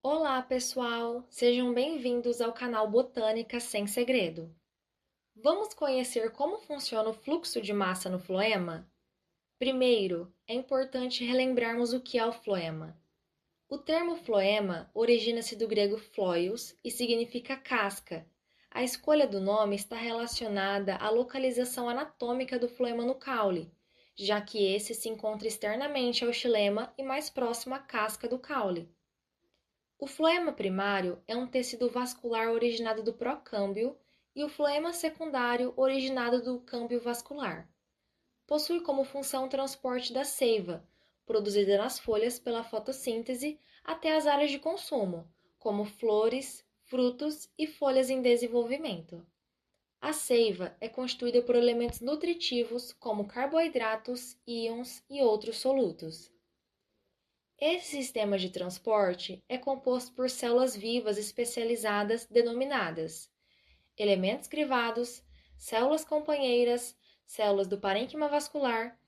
Olá, pessoal! Sejam bem-vindos ao canal Botânica Sem Segredo. Vamos conhecer como funciona o fluxo de massa no floema? Primeiro, é importante relembrarmos o que é o floema. O termo floema origina-se do grego phloios e significa casca. A escolha do nome está relacionada à localização anatômica do floema no caule, já que esse se encontra externamente ao xilema e mais próximo à casca do caule. O floema primário é um tecido vascular originado do procâmbio e o floema secundário originado do câmbio vascular. Possui como função o transporte da seiva, produzida nas folhas pela fotossíntese, até as áreas de consumo, como flores, frutos e folhas em desenvolvimento. A seiva é constituída por elementos nutritivos como carboidratos, íons e outros solutos. Esse sistema de transporte é composto por células vivas especializadas denominadas elementos crivados, células companheiras, células do parênquima vascular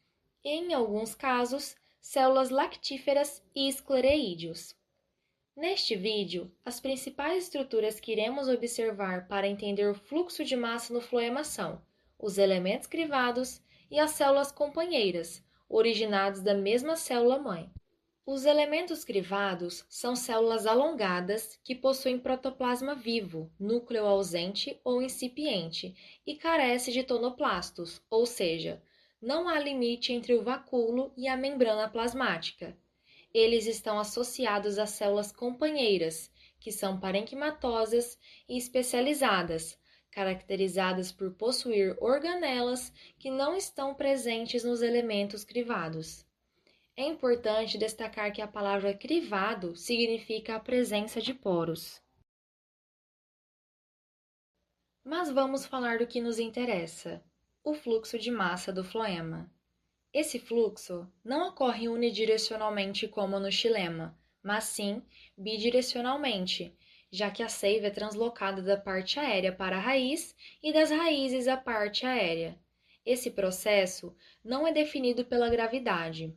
e, em alguns casos, células lactíferas e esclereídeos. Neste vídeo, as principais estruturas que iremos observar para entender o fluxo de massa no floema são os elementos crivados e as células companheiras, originados da mesma célula-mãe. Os elementos crivados são células alongadas que possuem protoplasma vivo, núcleo ausente ou incipiente, e carece de tonoplastos, ou seja, não há limite entre o vacúolo e a membrana plasmática. Eles estão associados às células companheiras, que são parenquimatosas e especializadas, caracterizadas por possuir organelas que não estão presentes nos elementos crivados. É importante destacar que a palavra crivado significa a presença de poros. Mas vamos falar do que nos interessa: o fluxo de massa do floema. Esse fluxo não ocorre unidirecionalmente como no xilema, mas sim bidirecionalmente, já que a seiva é translocada da parte aérea para a raiz e das raízes à parte aérea. Esse processo não é definido pela gravidade.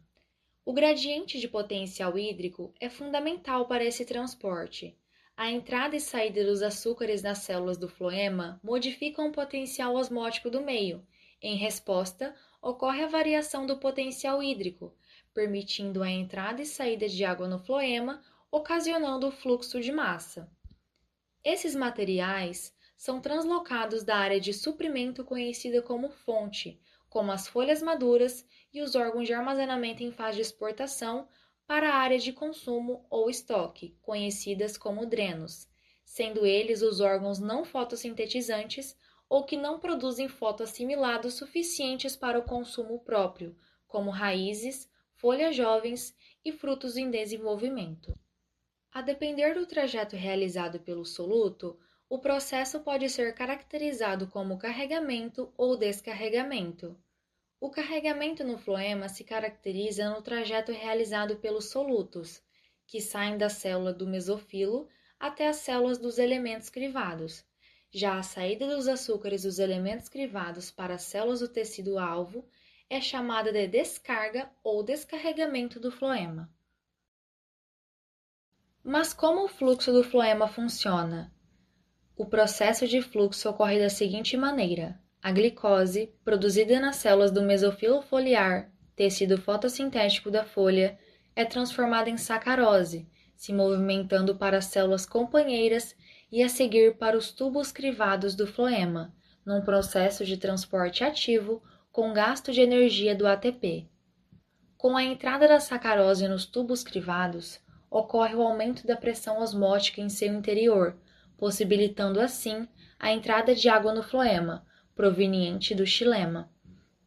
O gradiente de potencial hídrico é fundamental para esse transporte. A entrada e saída dos açúcares nas células do floema modificam o potencial osmótico do meio. Em resposta, ocorre a variação do potencial hídrico, permitindo a entrada e saída de água no floema, ocasionando o fluxo de massa. Esses materiais são translocados da área de suprimento conhecida como fonte, como as folhas maduras e os órgãos de armazenamento em fase de exportação, para a área de consumo ou estoque, conhecidas como drenos, sendo eles os órgãos não fotossintetizantes ou que não produzem fotoassimilados suficientes para o consumo próprio, como raízes, folhas jovens e frutos em desenvolvimento. A depender do trajeto realizado pelo soluto, o processo pode ser caracterizado como carregamento ou descarregamento. O carregamento no floema se caracteriza no trajeto realizado pelos solutos, que saem da célula do mesofilo até as células dos elementos crivados. Já a saída dos açúcares dos elementos crivados para as células do tecido-alvo é chamada de descarga ou descarregamento do floema. Mas como o fluxo do floema funciona? O processo de fluxo ocorre da seguinte maneira: a glicose, produzida nas células do mesofilo foliar, tecido fotossintético da folha, é transformada em sacarose, se movimentando para as células companheiras e a seguir para os tubos crivados do floema, num processo de transporte ativo com gasto de energia do ATP. Com a entrada da sacarose nos tubos crivados, ocorre o aumento da pressão osmótica em seu interior, possibilitando assim a entrada de água no floema, proveniente do xilema.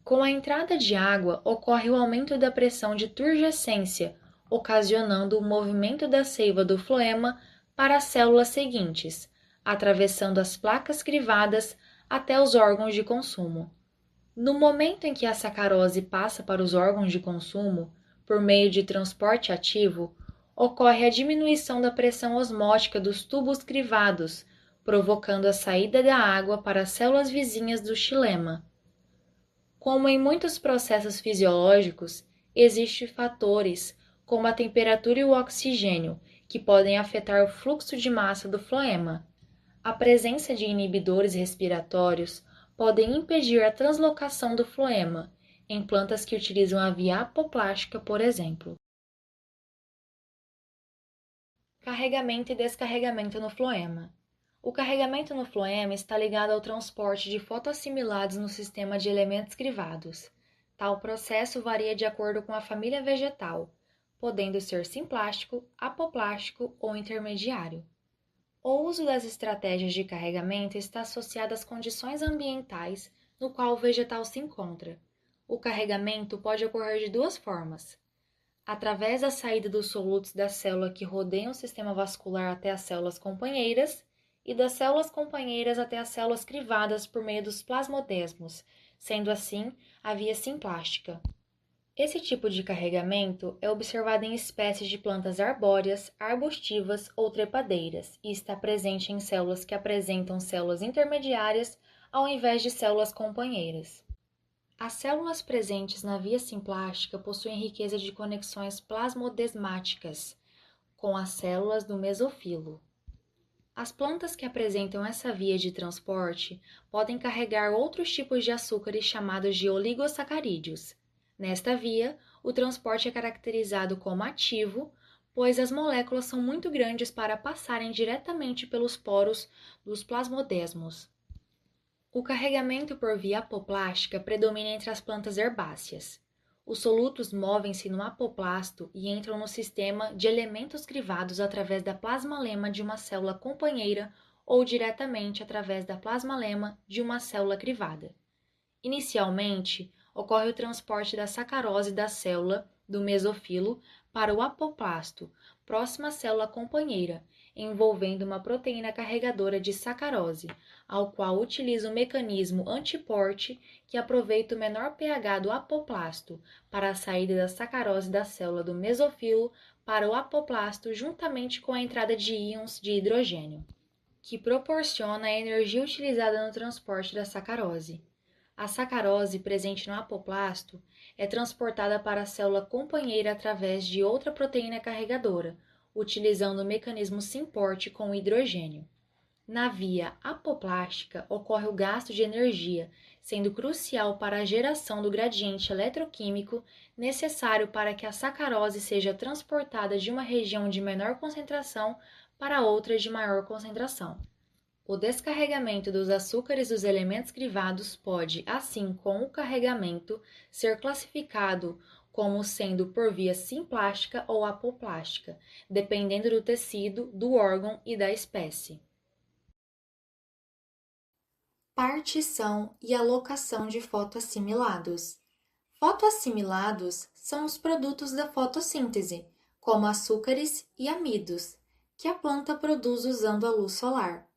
Com a entrada de água, ocorre o aumento da pressão de turgescência, ocasionando o movimento da seiva do floema para as células seguintes, atravessando as placas crivadas até os órgãos de consumo. No momento em que a sacarose passa para os órgãos de consumo, por meio de transporte ativo, ocorre a diminuição da pressão osmótica dos tubos crivados, provocando a saída da água para as células vizinhas do xilema. Como em muitos processos fisiológicos, existem fatores, como a temperatura e o oxigênio, que podem afetar o fluxo de massa do floema. A presença de inibidores respiratórios pode impedir a translocação do floema, em plantas que utilizam a via apoplástica, por exemplo. Carregamento e descarregamento no floema. O carregamento no floema está ligado ao transporte de fotoassimilados no sistema de elementos crivados. Tal processo varia de acordo com a família vegetal, podendo ser simplástico, apoplástico ou intermediário. O uso das estratégias de carregamento está associado às condições ambientais no qual o vegetal se encontra. O carregamento pode ocorrer de duas formas: através da saída dos solutos da célula que rodeiam o sistema vascular até as células companheiras e das células companheiras até as células crivadas por meio dos plasmodesmos, sendo assim a via simplástica. Esse tipo de carregamento é observado em espécies de plantas arbóreas, arbustivas ou trepadeiras e está presente em células que apresentam células intermediárias ao invés de células companheiras. As células presentes na via simplástica possuem riqueza de conexões plasmodesmáticas com as células do mesofilo. As plantas que apresentam essa via de transporte podem carregar outros tipos de açúcares chamados de oligossacarídeos. Nesta via, o transporte é caracterizado como ativo, pois as moléculas são muito grandes para passarem diretamente pelos poros dos plasmodesmos. O carregamento por via apoplástica predomina entre as plantas herbáceas. Os solutos movem-se no apoplasto e entram no sistema de elementos crivados através da plasmalema de uma célula companheira ou diretamente através da plasmalema de uma célula crivada. Inicialmente, ocorre o transporte da sacarose da célula do mesofilo para o apoplasto, próxima à célula companheira, envolvendo uma proteína carregadora de sacarose, ao qual utiliza o mecanismo antiporte que aproveita o menor pH do apoplasto para a saída da sacarose da célula do mesofilo para o apoplasto juntamente com a entrada de íons de hidrogênio, que proporciona a energia utilizada no transporte da sacarose. A sacarose presente no apoplasto é transportada para a célula companheira através de outra proteína carregadora, utilizando o mecanismo simporte com o hidrogênio. Na via apoplástica ocorre o gasto de energia, sendo crucial para a geração do gradiente eletroquímico necessário para que a sacarose seja transportada de uma região de menor concentração para outra de maior concentração. O descarregamento dos açúcares dos elementos crivados pode, assim como o carregamento, ser classificado como sendo por via simplástica ou apoplástica, dependendo do tecido, do órgão e da espécie. Partição e alocação de fotoassimilados. Fotoassimilados são os produtos da fotossíntese, como açúcares e amidos, que a planta produz usando a luz solar.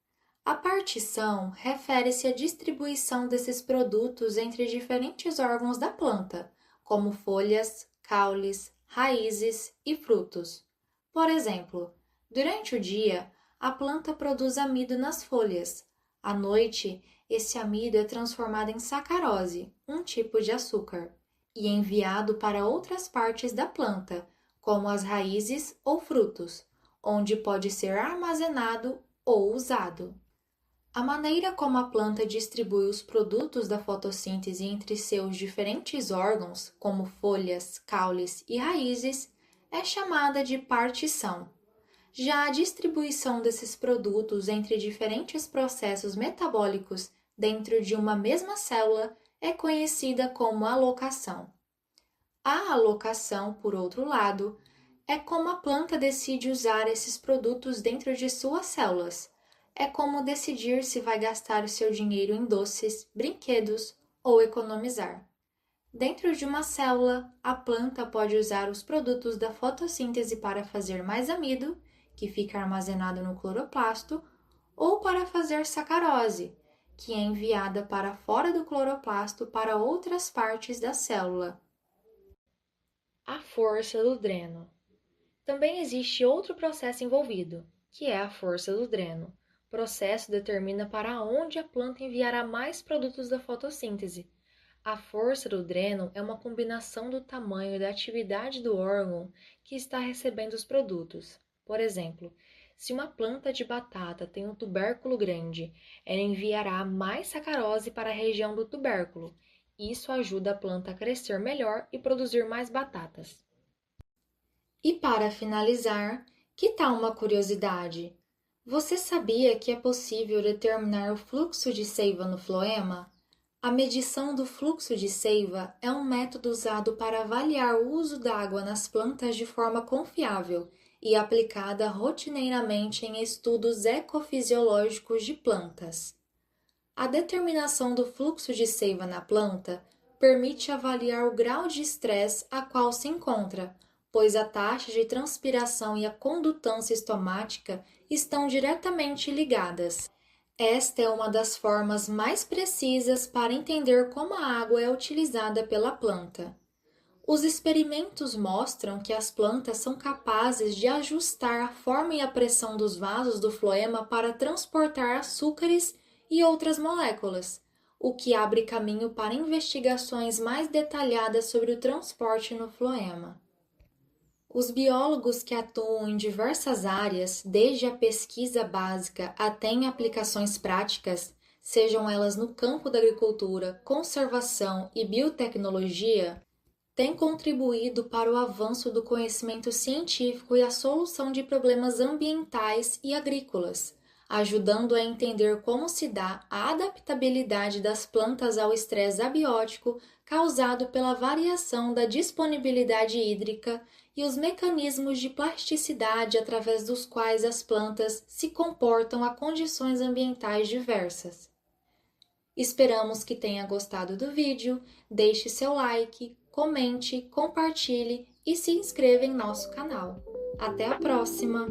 A partição refere-se à distribuição desses produtos entre diferentes órgãos da planta, como folhas, caules, raízes e frutos. Por exemplo, durante o dia, a planta produz amido nas folhas. À noite, esse amido é transformado em sacarose, um tipo de açúcar, e enviado para outras partes da planta, como as raízes ou frutos, onde pode ser armazenado ou usado. A maneira como a planta distribui os produtos da fotossíntese entre seus diferentes órgãos, como folhas, caules e raízes, é chamada de partição. Já a distribuição desses produtos entre diferentes processos metabólicos dentro de uma mesma célula é conhecida como alocação. A alocação, por outro lado, é como a planta decide usar esses produtos dentro de suas células. É como decidir se vai gastar o seu dinheiro em doces, brinquedos ou economizar. Dentro de uma célula, a planta pode usar os produtos da fotossíntese para fazer mais amido, que fica armazenado no cloroplasto, ou para fazer sacarose, que é enviada para fora do cloroplasto para outras partes da célula. A força do dreno. Também existe outro processo envolvido, que é a força do dreno. O processo determina para onde a planta enviará mais produtos da fotossíntese. A força do dreno é uma combinação do tamanho e da atividade do órgão que está recebendo os produtos. Por exemplo, se uma planta de batata tem um tubérculo grande, ela enviará mais sacarose para a região do tubérculo. Isso ajuda a planta a crescer melhor e produzir mais batatas. E para finalizar, que tal uma curiosidade? Você sabia que é possível determinar o fluxo de seiva no floema? A medição do fluxo de seiva é um método usado para avaliar o uso da água nas plantas de forma confiável e aplicada rotineiramente em estudos ecofisiológicos de plantas. A determinação do fluxo de seiva na planta permite avaliar o grau de estresse a qual se encontra, pois a taxa de transpiração e a condutância estomática estão diretamente ligadas. Esta é uma das formas mais precisas para entender como a água é utilizada pela planta. Os experimentos mostram que as plantas são capazes de ajustar a forma e a pressão dos vasos do floema para transportar açúcares e outras moléculas, o que abre caminho para investigações mais detalhadas sobre o transporte no floema. Os biólogos que atuam em diversas áreas, desde a pesquisa básica até em aplicações práticas, sejam elas no campo da agricultura, conservação e biotecnologia, têm contribuído para o avanço do conhecimento científico e a solução de problemas ambientais e agrícolas, ajudando a entender como se dá a adaptabilidade das plantas ao estresse abiótico causado pela variação da disponibilidade hídrica e os mecanismos de plasticidade através dos quais as plantas se comportam a condições ambientais diversas. Esperamos que tenha gostado do vídeo, deixe seu like, comente, compartilhe e se inscreva em nosso canal. Até a próxima!